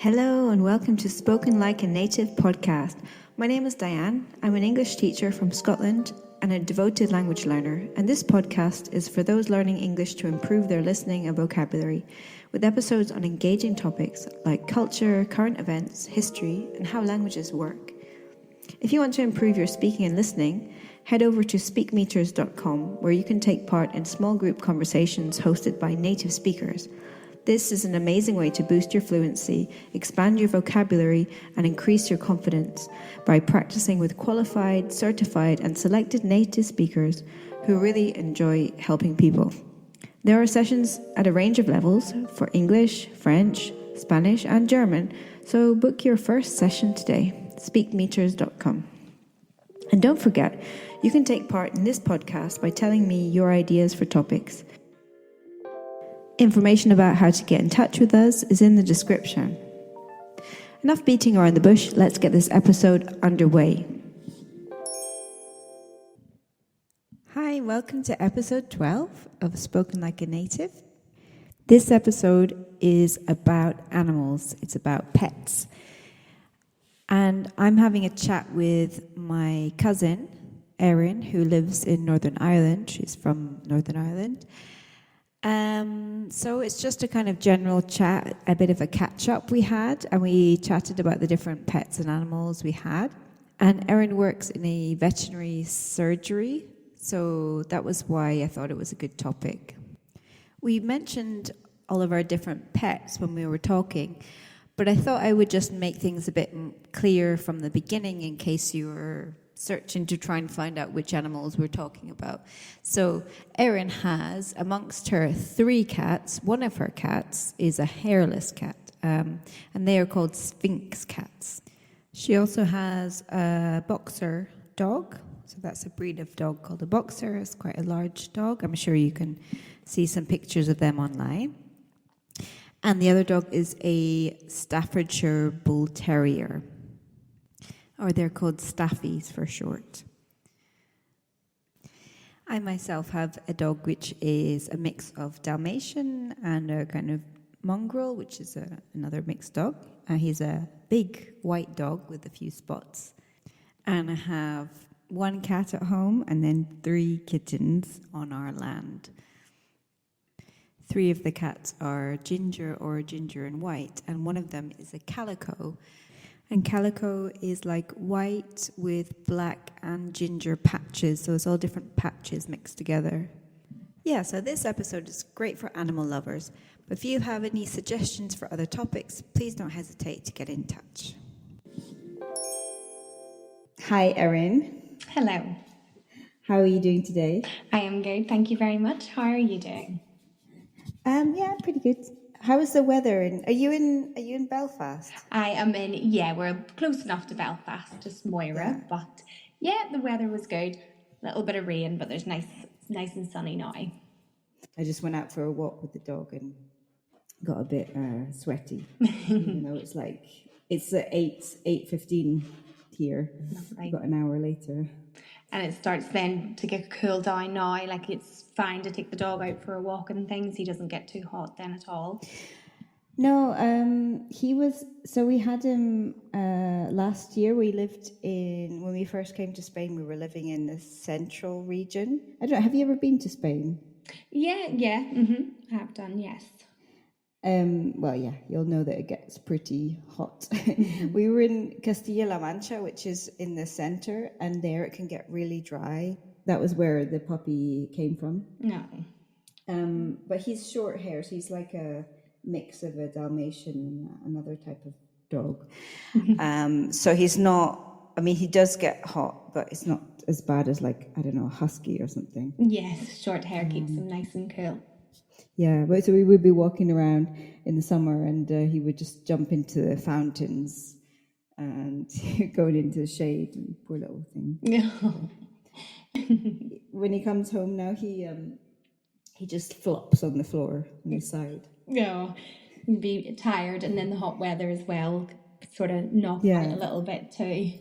Hello and welcome to Spoken Like a Native podcast. My name is Diane. I'm an English teacher from Scotland and a devoted language learner, and this podcast is for those learning English to improve their listening and vocabulary, with episodes on engaging topics like culture, current events, history, and how languages work. If you want to improve your speaking and listening, head over to speakmeters.com, where you can take part in small group conversations hosted by native speakers. This is an amazing way to boost your fluency, expand your vocabulary, and increase your confidence by practicing with qualified, certified, and selected native speakers who really enjoy helping people. There are sessions at a range of levels for English, French, Spanish, and German, so book your first session today. Speakmeters.com. And don't forget, you can take part in this podcast by telling me your ideas for topics. Information about how to get in touch with us is in the description. Enough beating around the bush, let's get this episode underway. Hi, welcome to episode 12 of Spoken Like a Native. This episode is about animals, it's about pets. And I'm having a chat with my cousin, Erin, who lives in Northern Ireland. She's from Northern Ireland. So it's just a kind of general chat, a bit of a catch-up we had, and we chatted about the different pets and animals we had. And Erin works in a veterinary surgery, so that was why I thought it was a good topic. We mentioned all of our different pets when we were talking, but I thought I would just make things a bit clear from the beginning in case you were searching to try and find out which animals we're talking about. So Erin has, amongst her 3 cats, one of her cats is a hairless cat, and they are called Sphinx cats. She also has a boxer dog, so that's a breed of dog called a boxer. It's quite a large dog. I'm sure you can see some pictures of them online. And the other dog is a Staffordshire Bull Terrier, or they're called Staffies for short. I myself have a dog which is a mix of Dalmatian and a kind of mongrel, which is another mixed dog. He's a big white dog with a few spots. And I have 1 cat at home and then 3 kittens on our land. 3 of the cats are ginger or ginger and white, and one of them is a calico. And calico is like white with black and ginger patches, so it's all different patches mixed together. Yeah, so this episode is great for animal lovers. But if you have any suggestions for other topics, please don't hesitate to get in touch. Hi, Erin. Hello. How are you doing today? I am good, thank you very much. How are you doing? Yeah, pretty good. How is the weather? Are you in Belfast? I am we're close enough to Belfast, just Moira, but the weather was good. A little bit of rain, but there's nice and sunny now. I just went out for a walk with the dog and got a bit sweaty. It's at 8:15 here. Right. Got an hour later. And it starts then to get cool down now. Like, it's fine to take the dog out for a walk and things. He doesn't get too hot then at all. No, we had him last year. When we first came to Spain, we were living in the central region. I don't know, have you ever been to Spain? Yeah, I have done, yes. You'll know that it gets pretty hot. We were in Castilla-La Mancha, which is in the center, and there it can get really dry. That was where the puppy came from. No. But he's short hair, so he's like a mix of a Dalmatian and another type of dog. So he's not, he does get hot, but it's not as bad as a husky or something. Yes, short hair keeps him nice and cool. Yeah, but so we would be walking around in the summer, and he would just jump into the fountains and going into the shade. And poor little thing. Yeah. When he comes home now, he just flops on the floor on his side. Yeah, he'd be tired, and then the hot weather as well sort of knocked out a little bit too.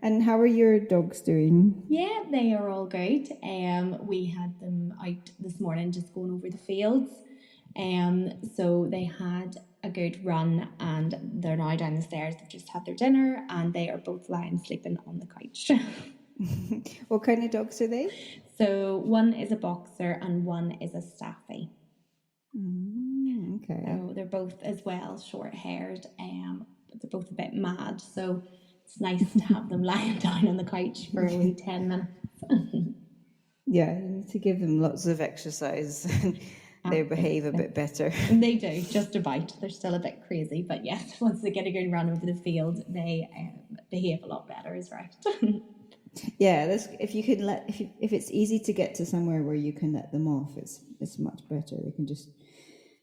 And how are your dogs doing? Yeah, they are all good. We had them out this morning just going over the fields. So they had a good run, and they're now down the stairs. They've just had their dinner, and they are both lying sleeping on the couch. What kind of dogs are they? So one is a boxer and one is a staffy. Okay. So they're both as well short-haired, but they're both a bit mad. So it's nice to have them lying down on the couch for a wee 10 minutes. Yeah, you need to give them lots of exercise. They behave a bit better. They do, just about. They're still a bit crazy, but yes, once they get a good run over the field, they behave a lot better, is right. Yeah, if you can if it's easy to get to somewhere where you can let them off, it's much better. They can just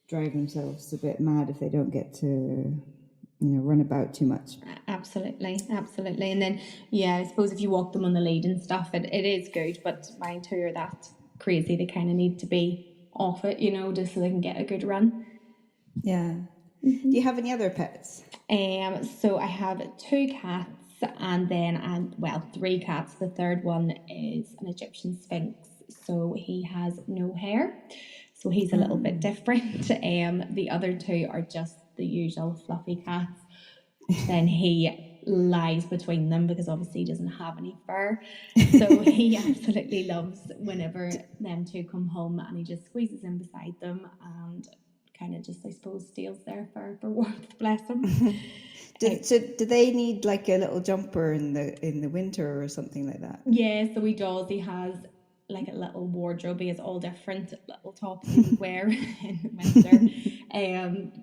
drive themselves a bit mad if they don't get to run about too much. Absolutely. And then I suppose if you walk them on the lead and stuff, it is good, but mine too are that crazy. They kind of need to be off it, just so they can get a good run. Yeah. Do you have any other pets? So I have 2 cats, and then 3 cats. The third one is an Egyptian Sphinx, so he has no hair, so he's a little bit different. The other 2 are just the usual fluffy cats. Then he lies between them because obviously he doesn't have any fur, so he absolutely loves whenever them 2 come home, and he just squeezes in beside them and kind of just, I suppose, steals their fur for warmth. Bless him. Do they need like a little jumper in the winter or something like that? Yeah, so he does. He has like a little wardrobe. He has all different little tops he would wear in winter.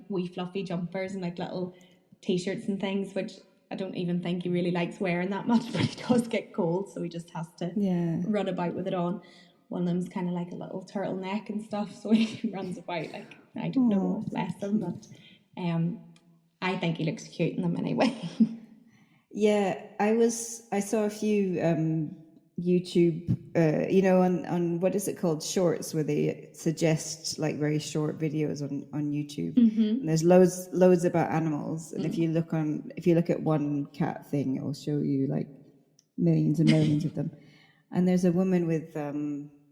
Wee fluffy jumpers and like little t-shirts and things, which I don't even think he really likes wearing that much, but he does get cold, so he just has to run about with it on. One of them's kind of like a little turtleneck and stuff, so he runs about like, I don't know, bless him, but I think he looks cute in them anyway. Yeah, I saw a few YouTube, on what is it called, shorts, where they suggest like very short videos on YouTube, and there's loads about animals, and if you look at one cat thing, it will show you like millions and millions of them. And there's a woman with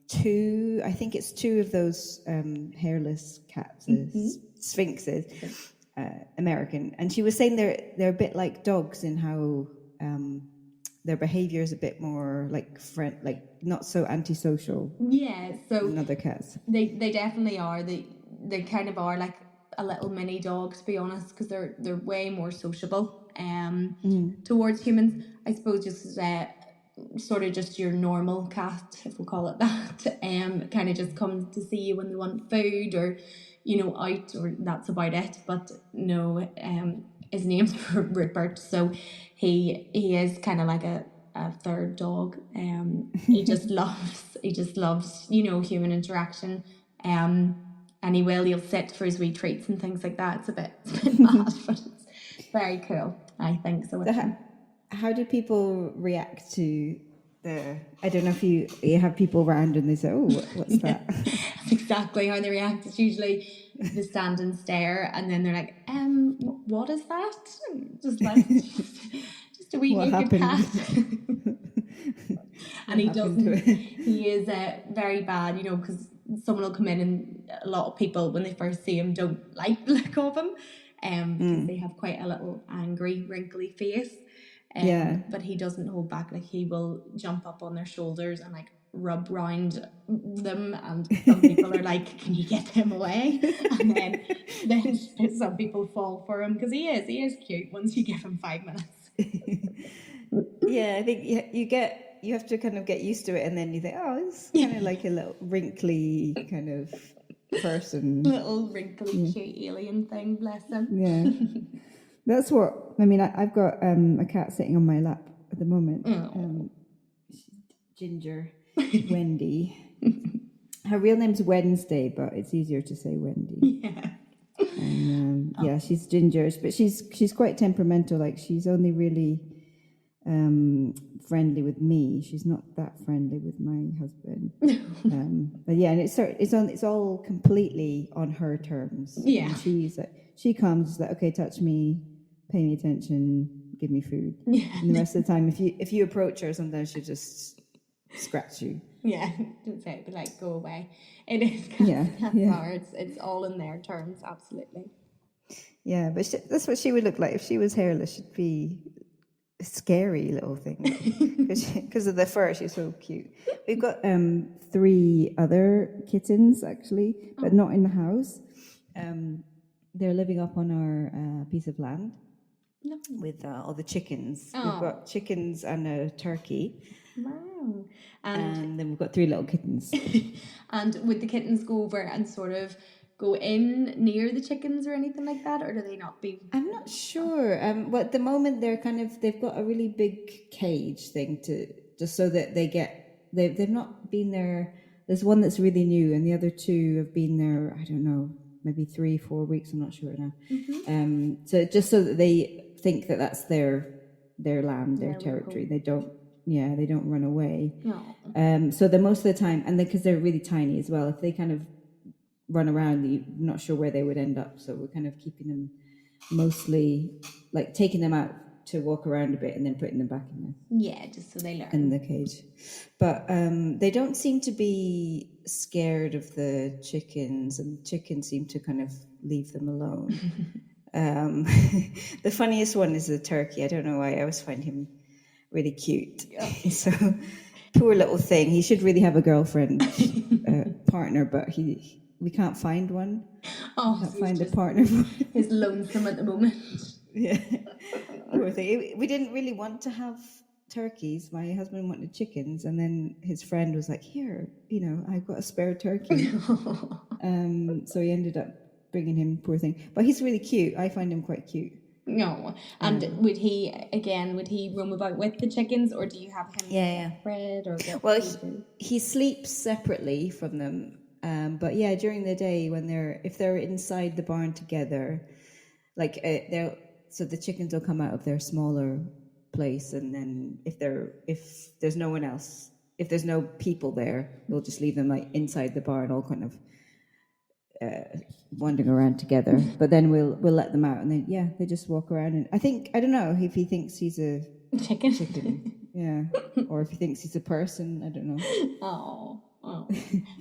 2, I think it's 2 of those hairless cats, sphinxes. American, and she was saying they're a bit like dogs in how their behavior is a bit more like not so antisocial. Yeah, so than other cats. They definitely are. They kind of are like a little mini dog, to be honest, because they're way more sociable towards humans. I suppose just sort of just your normal cat, if we call it that. Kind of just comes to see you when they want food or out, or that's about it. But no, his name's Rupert, so he is kind of like a third dog. He just loves human interaction. And he'll sit for his wee treats and things like that. It's a bit mad, but it's very cool, I think. So how do people react to I don't know if you have people around and they say, oh, what's that? That's exactly how they react. It's usually they stand and stare, and then they're like, what is that? Just like just a wee naked cat. And he doesn't. He is very bad, because someone will come in, and a lot of people, when they first see him, don't like the look of him, because they have quite a little angry, wrinkly face. But he doesn't hold back. Like, he will jump up on their shoulders and like rub round them, and some people are like, can you get him away? And then some people fall for him, because he is cute once you give him 5 minutes. Yeah, I think you have to kind of get used to it, and then you think, oh, it's kind of like a little wrinkly kind of person. Little wrinkly cute alien thing, bless him. Yeah. That's what I mean. I've got a cat sitting on my lap at the moment. Ginger, Wendy. Her real name's Wednesday, but it's easier to say Wendy. Yeah. And she's Ginger, but she's quite temperamental. Like, she's only really friendly with me. She's not that friendly with my husband. But yeah, and it's all completely on her terms. Yeah. And she comes like, okay, touch me, pay me attention, give me food. Yeah. And the rest of the time, if you approach her, sometimes she just scratch you. Yeah, don't say it, but like, go away. It is cats are. It's all in their terms, absolutely. Yeah, but that's what she would look like if she was hairless. She'd be a scary little thing because of the fur. She's so cute. We've got 3 other kittens actually, but not in the house. They're living up on our piece of land with all the chickens. We've got chickens and a turkey. Wow. And then we've got 3 little kittens. And would the kittens go over and sort of go in near the chickens or anything like that, or do they not be? I'm not sure. Well, at the moment they've got a really big cage thing just so that they've not been there. There's one that's really new, and the other 2 have been there. I don't know, maybe 3-4 weeks. I'm not sure now. Mm-hmm. So just so that they think that that's their land, their territory. They don't run away. No. So the most of the time, and because they're really tiny as well, if they kind of run around, you're not sure where they would end up. So we're kind of keeping them mostly, like taking them out to walk around a bit and then putting them back in just so they learn in the cage. But they don't seem to be scared of the chickens, and chickens seem to kind of leave them alone. The funniest one is the turkey. I don't know why, I always find him really cute. So poor little thing. He should really have a girlfriend, partner, but we can't find one. Can't find a partner. He's lonesome at the moment. Yeah, poor thing. We didn't really want to have turkeys. My husband wanted chickens, and then his friend was like, "Here, I've got a spare turkey." So he ended up bringing him. Poor thing, but he's really cute. I find him quite cute. No, and would he roam about with the chickens, or do you have him separate? Or he sleeps separately from them. But yeah, during the day if they're inside the barn together, like so the chickens will come out of their smaller place, and then if there's no one else, if there's no people there, we'll just leave them like inside the barn, all kind of wandering around together. But then we'll let them out, and then they just walk around. And I don't know if he thinks he's a chicken, or if he thinks he's a person. I don't know. Oh.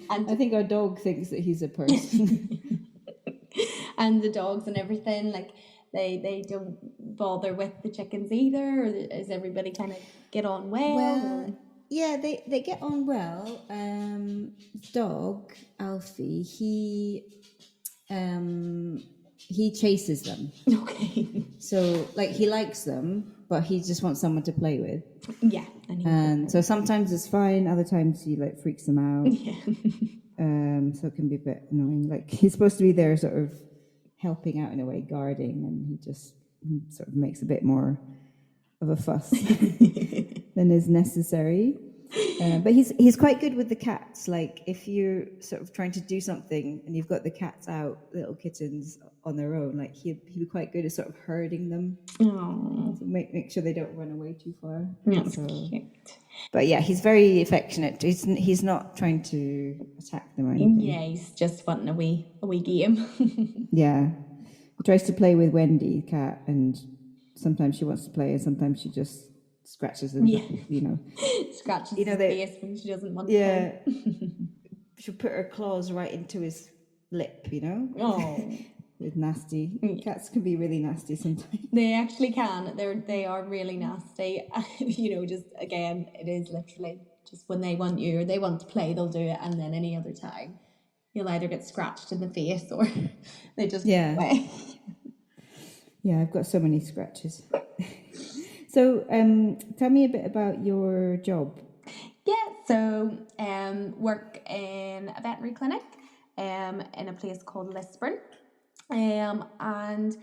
And I think our dog thinks that he's a person. And the dogs and everything, like they don't bother with the chickens either, or is everybody kind of get on well? Well, yeah, they get on well. Dog Alfie, he chases them. Okay. So like he likes them, but he just wants someone to play with. Yeah. And so sometimes it's fine, other times he like freaks them out. Yeah. So it can be a bit annoying. Like he's supposed to be there sort of helping out in a way, guarding, and he just sort of makes a bit more of a fuss than is necessary. But he's quite good with the cats. Like if you're sort of trying to do something and you've got the cats out, little kittens on their own, like he'd be quite good at sort of herding them. Oh. So make sure they don't run away too far. That's cute. But yeah, he's very affectionate. He's not trying to attack them or anything. Yeah, he's just wanting a wee game. Yeah. He tries to play with Wendy, the cat, and sometimes she wants to play and sometimes she just scratches him. Scratches his face when she doesn't want to play. She'll put her claws right into his lip, Oh. With nasty. Cats can be really nasty sometimes. They actually can. They are really nasty. Just again, it is literally just when they want you or they want to play, they'll do it, and then any other time, you'll either get scratched in the face or they just go away. Yeah, I've got so many scratches. So, tell me a bit about your job. Yeah, so work in a veterinary clinic in a place called Lisburn. And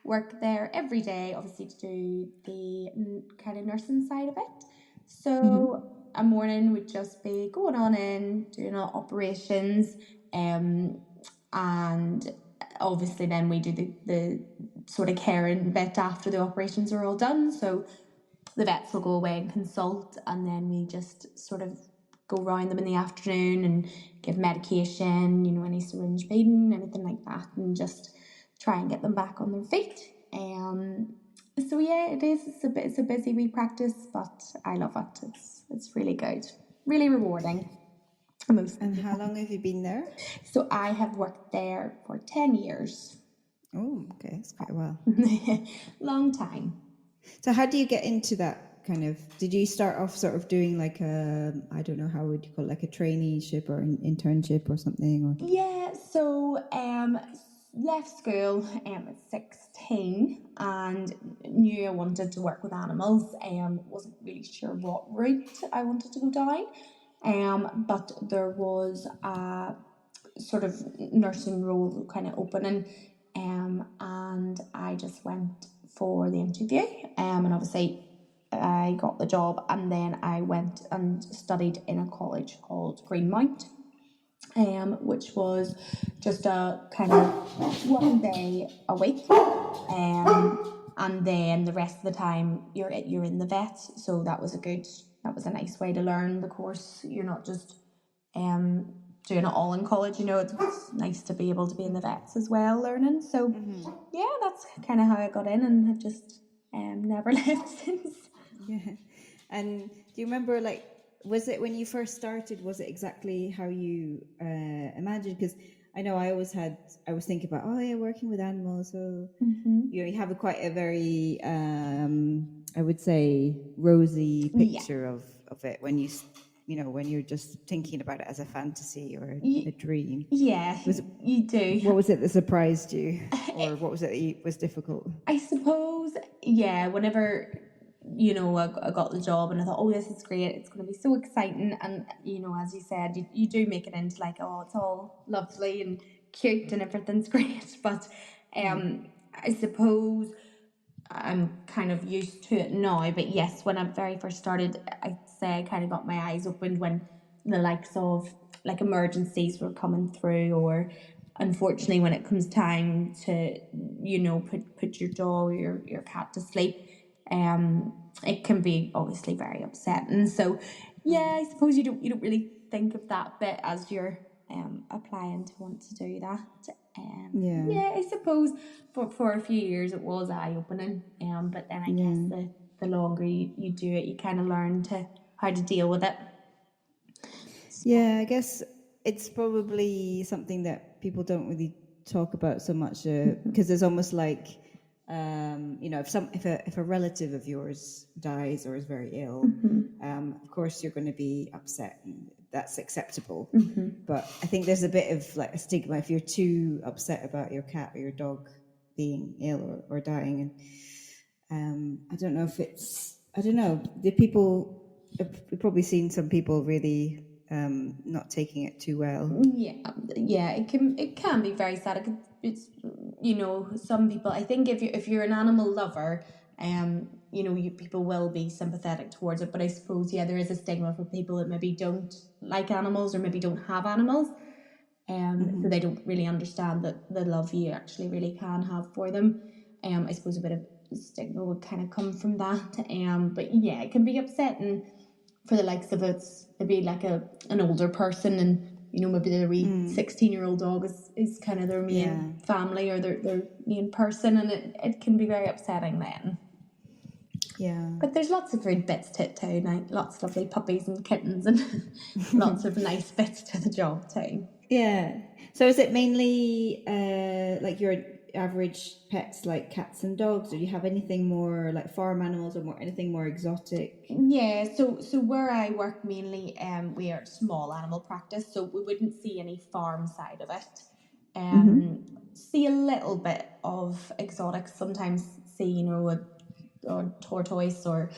work there every day, obviously, to do the kind of nursing side of it. So a morning would just be going on in, doing our operations, and obviously then we do the sort of care and vet after the operations are all done. So the vets will go away and consult, and then we just sort of go around them in the afternoon and give medication, any syringe feeding, anything like that, and just try and get them back on their feet. So yeah, it is. It's a busy wee practice, but I love it. It's really good. really rewarding. And how long have you been there? So I have worked there for 10 years. Oh, okay, that's quite a while. Long time. So how do you get into that kind of, did you start off sort of doing like a, I don't know, how would you call it, like a traineeship or an internship or something? Or Yeah, so left school at 16 and knew I wanted to work with animals. Wasn't really sure what route I wanted to go down. But there was a sort of nursing role kind of opening, and I just went for the interview, and obviously I got the job, and then I went and studied in a college called Greenmount, which was just a kind of 1 day a week, and then the rest of the time you're in the vet. So that was a nice way to learn the course. You're not just doing it all in college. It's nice to be able to be in the vets as well, learning. So yeah, that's kind of how I got in, and have just never left since. yeah. And do you remember, like, was it when you first started, was it exactly how you imagined? Because I know I was thinking about, oh yeah, working with animals. So, you have quite a very, I would say, rosy picture of it when when you're just thinking about it as a fantasy or a dream. Yeah, you do. What was it that surprised you? Or what was it that was difficult? I suppose, yeah, whenever, I got the job and I thought, oh, this is great, it's going to be so exciting. And, as you said, you do make it into like, oh, it's all lovely and cute and everything's great. But I suppose I'm kind of used to it now. But yes, when I very first started, I'd say I kind of got my eyes opened when the likes of like emergencies were coming through, or unfortunately when it comes time to put your dog or your cat to sleep, it can be obviously very upsetting. So yeah, I suppose you don't really think of that bit as you're applying to want to do that. Yeah, I suppose for a few years it was eye opening. But then I guess the longer you do it, you kind of learn how to deal with it. Yeah, I guess it's probably something that people don't really talk about so much, because there's almost like, if a relative of yours dies or is very ill, of course you're going to be upset. And that's acceptable. But I think there's a bit of like a stigma if you're too upset about your cat or your dog being ill or dying. And I don't know if you've probably seen some people really not taking it too well. Yeah, it can be very sad. It's some people. I think if you're an animal lover, people will be sympathetic towards it. But I suppose there is a stigma for people that maybe don't like animals or maybe don't have animals, so they don't really understand the love you actually really can have for them. I suppose a bit of stigma would kind of come from that. But yeah, it can be upsetting for the likes of it's maybe like an older person, and maybe their wee 16-year-old dog is kind of their main family or their main person, and it can be very upsetting then. Yeah. But there's lots of good bits to it too, like lots of lovely puppies and kittens and lots of nice bits to the job too. Yeah. So is it mainly like your average pets like cats and dogs, or do you have anything more like farm animals or anything more exotic? Yeah, so where I work mainly, we are small animal practice, so we wouldn't see any farm side of it. See a little bit of exotics, sometimes see a tortoise or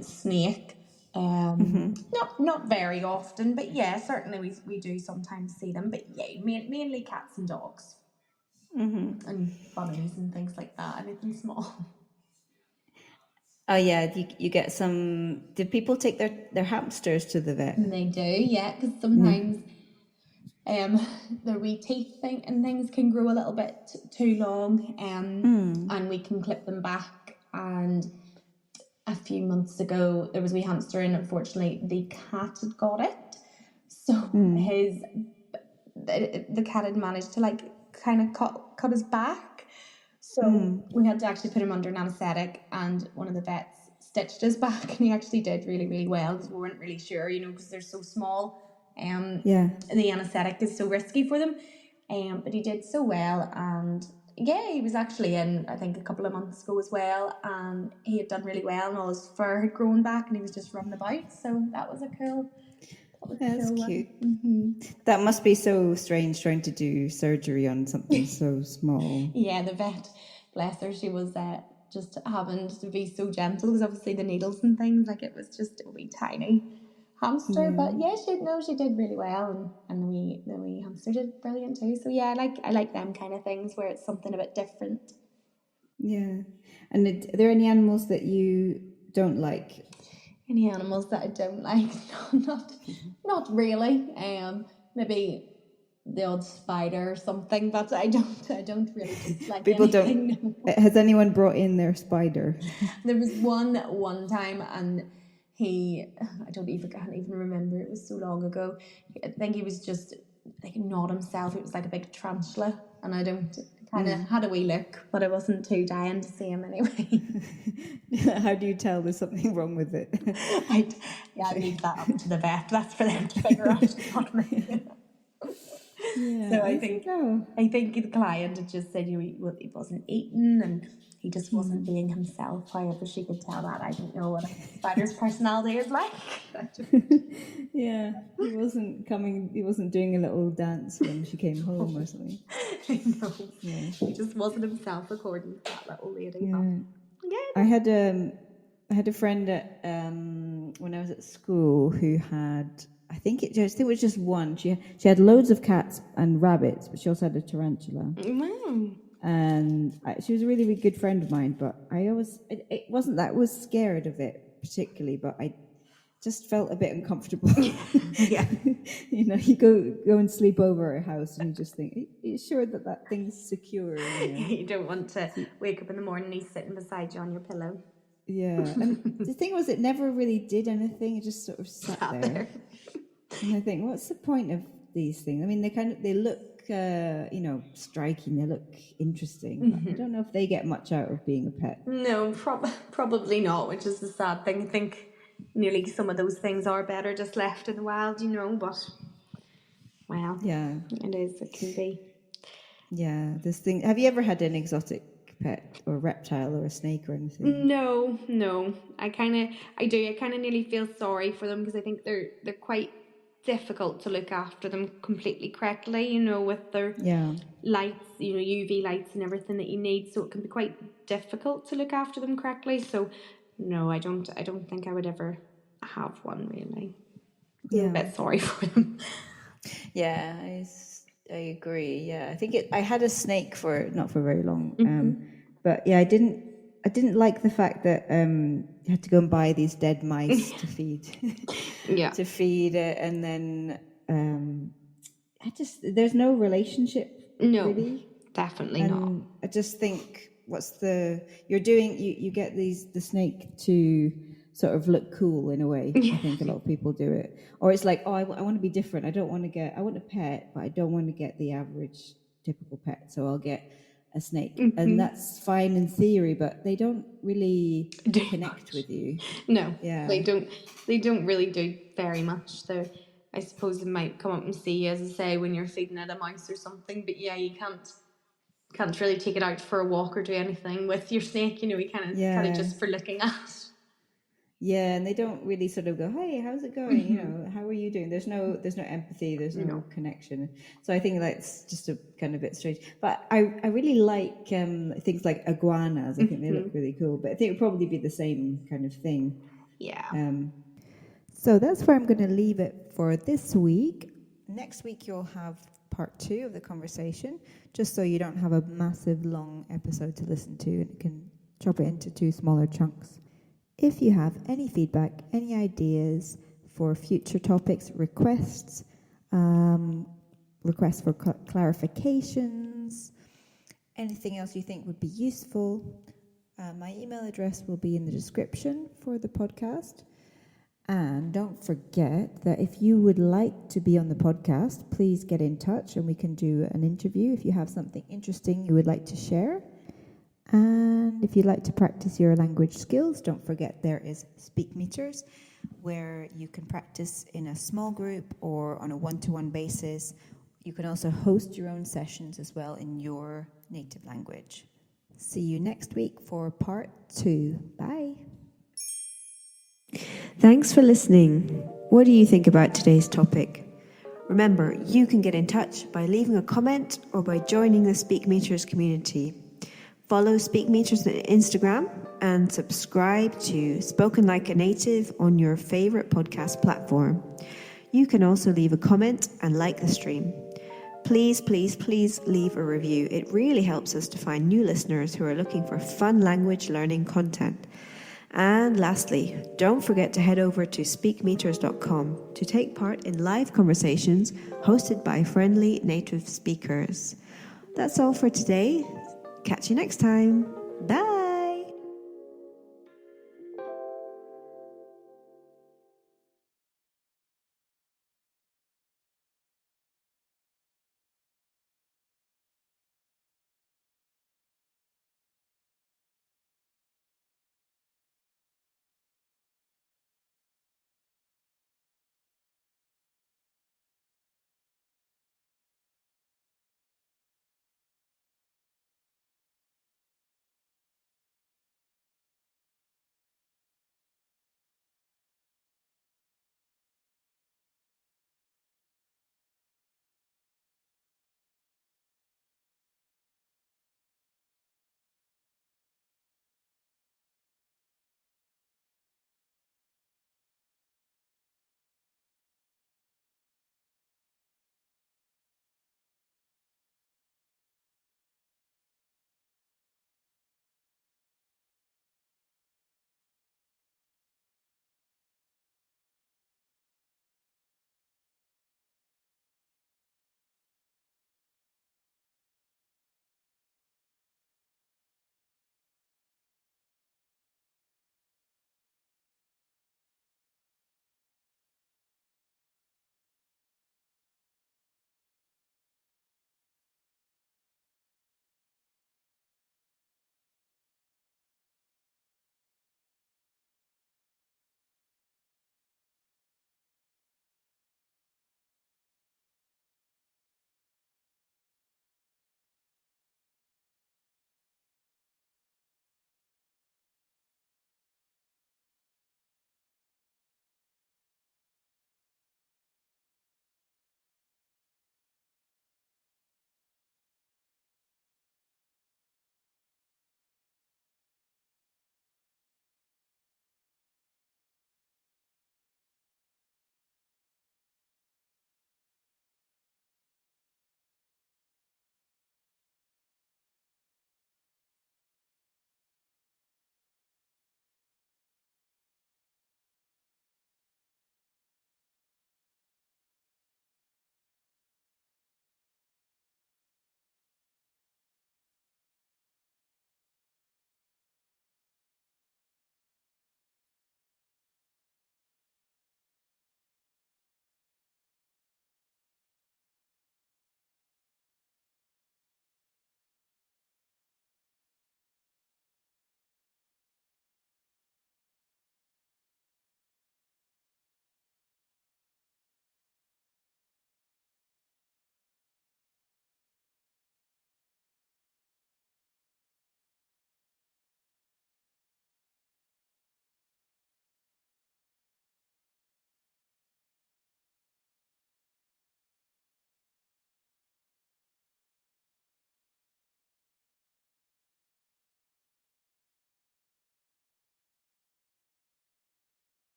snake. Not very often, but yeah, certainly we do sometimes see them. But yeah, mainly cats and dogs, and bunnies and things like that. Anything small. Oh yeah, you get some. Did people take their hamsters to the vet? And they do, yeah, because sometimes their wee teeth and things can grow a little bit too long, and we can clip them back. And a few months ago, there was a wee hamster, and unfortunately, the cat had got it. So the cat had managed to like kind of cut his back. So we had to actually put him under an anaesthetic, and one of the vets stitched his back, and he actually did really, really well, because we weren't really sure, because they're so small. Yeah. The anaesthetic is so risky for them. But he did so well, and yeah, he was actually in, I think, a couple of months ago as well, and he had done really well, and all his fur had grown back, and he was just running about. So that was a cool. That's cute. That must be so strange trying to do surgery on something so small. Yeah, the vet, bless her, she was just having to be so gentle, because obviously the needles and things, like, it was just a wee tiny hamster. But yeah, she did really well, and the wee hamster did brilliant too. So yeah, I like them kind of things where it's something a bit different. Yeah. And are there any animals that you don't like? Any animals that I don't like? No, not really. Maybe the odd spider or something, but I don't really dislike People anything. don't. No. Has anyone brought in their spider? There was one time, and I can't even remember. It was so long ago. I think he was just like not himself. It was like a big tarantula, and I kind of had a wee look, but I wasn't too dying to see him anyway. How do you tell there's something wrong with it? I'd leave that up to the vet. That's for them to figure out, not me. Yeah. So I think the client had just said he wasn't eating, and he just wasn't being himself. However, she could tell that. I don't know what a spider's personality is like. Yeah, he wasn't doing a little dance when she came home or something. I know. Yeah. He just wasn't himself, according to that little lady. Yeah. Yeah. I had a friend at, when I was at school who had, I think it was just one. She had loads of cats and rabbits, but she also had a tarantula. Wow. And she was a really, really good friend of mine. But it wasn't that I was scared of it particularly, but I just felt a bit uncomfortable. Yeah. You go and sleep over at a house, and you just think, are you sure that thing's secure? You don't want to wake up in the morning and he's sitting beside you on your pillow. Yeah, and the thing was, it never really did anything. It just sort of sat there. And I think, what's the point of these things? I mean, they look, striking. They look interesting. But I don't know if they get much out of being a pet. No, probably not, which is the sad thing. I think nearly some of those things are better just left in the wild, but well, yeah, it can be. Yeah, this thing. Have you ever had an exotic pet or a reptile or a snake or anything? No. I kind of nearly feel sorry for them, because I think they're quite difficult to look after them completely correctly, with their lights, UV lights and everything that you need, so it can be quite difficult to look after them correctly. So no, I don't think I would ever have one, really. I feel a bit sorry for them. Yeah, I agree. Yeah, I think I had a snake not for very long, but yeah, I didn't like the fact that you had to go and buy these dead mice to feed. Yeah. To feed it, and then there's no relationship. No, really. Definitely not. I just think you get the snake to sort of look cool in a way. I think a lot of people do it, or it's like, I want to be different. I want a pet, but I don't want to get the average typical pet, so I'll get a snake, and that's fine in theory, but they don't really connect with you. No, they don't really do very much. I suppose they might come up and see you, as I say, when you're feeding it a mouse or something, but yeah, you can't really take it out for a walk or do anything with your snake. You kind of just for looking at. Yeah, and they don't really sort of go, "Hey, how's it going? How are you doing?" There's no empathy, there's no connection. So I think that's just a kind of bit strange. But I really like things like iguanas. I think they look really cool. But I think it would probably be the same kind of thing. Yeah. So that's where I'm going to leave it for this week. Next week you'll have part 2 of the conversation, just so you don't have a massive long episode to listen to, and you can chop it into 2 smaller chunks. If you have any feedback, any ideas for future topics, requests for clarifications, anything else you think would be useful, my email address will be in the description for the podcast. And don't forget that if you would like to be on the podcast, please get in touch and we can do an interview if you have something interesting you would like to share. And if you'd like to practice your language skills, don't forget there is Speak Meters, where you can practice in a small group or on a one-to-one basis. You can also host your own sessions as well in your native language. See you next week for part 2. Bye. Thanks for listening. What do you think about today's topic? Remember, you can get in touch by leaving a comment or by joining the Speak Meters community. Follow Speak Meters on Instagram and subscribe to Spoken Like a Native on your favourite podcast platform. You can also leave a comment and like the stream. Please, please, please leave a review. It really helps us to find new listeners who are looking for fun language learning content. And lastly, don't forget to head over to speakmeters.com to take part in live conversations hosted by friendly native speakers. That's all for today. Catch you next time. Bye.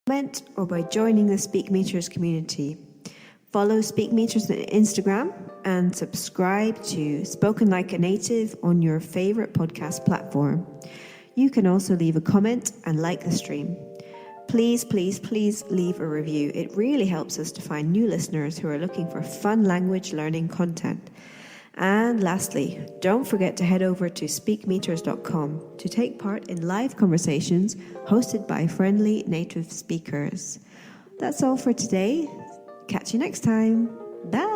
comment or by joining the Speak Meters community. Follow Speak Meters on Instagram and subscribe to Spoken Like a Native on your favourite podcast platform. You can also leave a comment and like the stream. Please, please, please leave a review. It really helps us to find new listeners who are looking for fun language learning content. And lastly, don't forget to head over to speakmeters.com to take part in live conversations hosted by friendly native speakers. That's all for today. Catch you next time. Bye.